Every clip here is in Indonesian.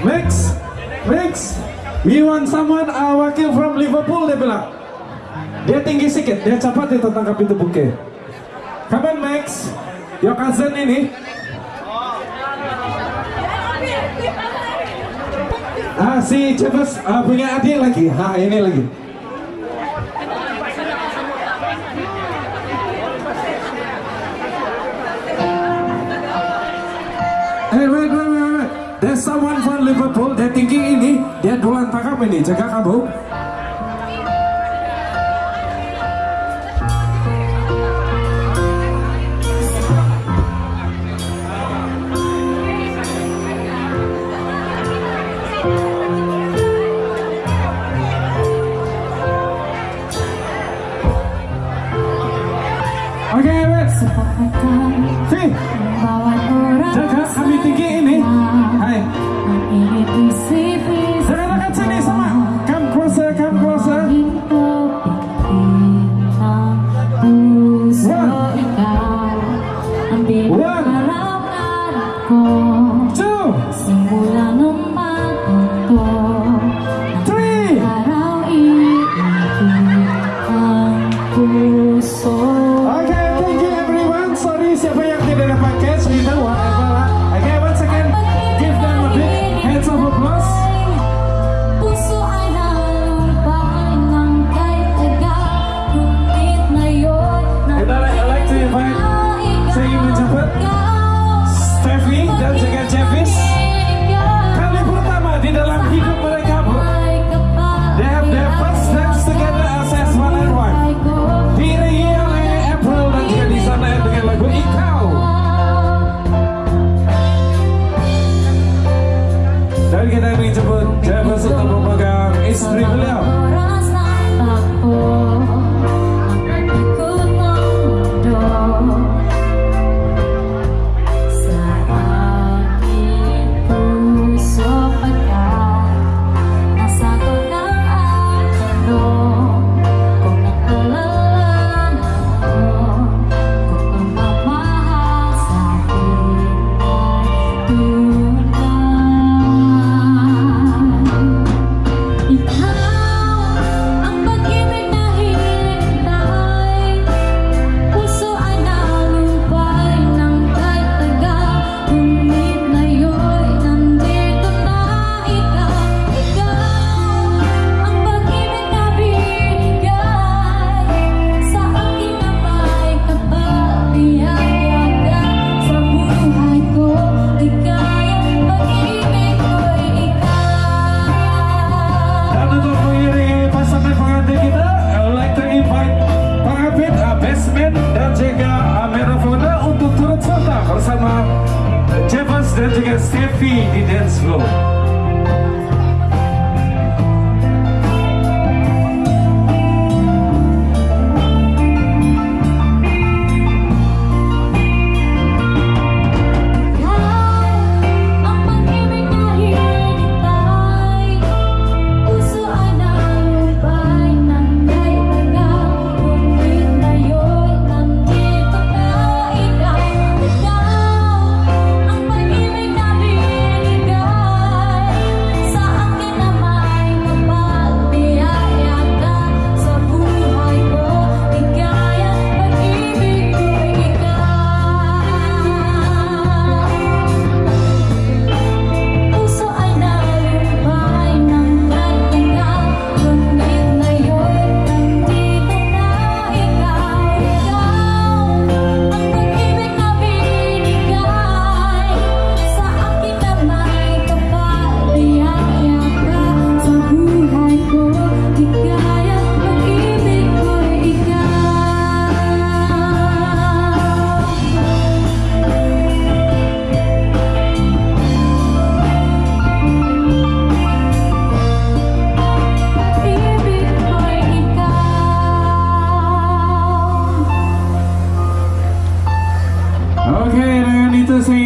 Next, we want someone wakil from Liverpool, dia bilang. Dia tinggi sedikit, dia cepat itu tangkap itu bouquet. Come on Max, your cousin ini. Si Jeeves punya adik lagi, ini lagi. Wait. There's someone from Liverpool, dia tinggi ini, dia duluan tangkap ini, jaga kamu. Oke, wait. Si, jaga kami tinggi ini. Hai. Dekat sini sama. Come closer. Steffi dan juga Jeeves, kali pertama di dalam hidup mereka, Bu. They have their first dance together as one and one. Diiringi oleh April dan juga di sana dengan lagu Ikau. Dan kita menjemput Jeeves untuk memegang istri beliau. Bersama Jeeves dan juga Steffi di dance floor.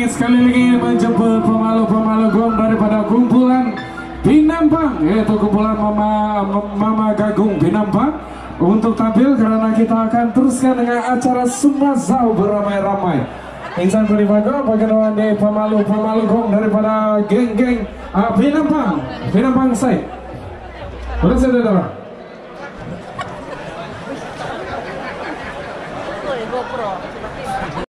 Sekali lagi menjemput pemalu-pemalu gong daripada kumpulan Binampang, yaitu kumpulan Mama Gagung Binampang, untuk tampil karena kita akan teruskan dengan acara Sumazau beramai-ramai. Insan Pelivago, bagaimana pemalu-pemalu gong daripada geng-geng Pinampang side. Udah saudara. GoPro.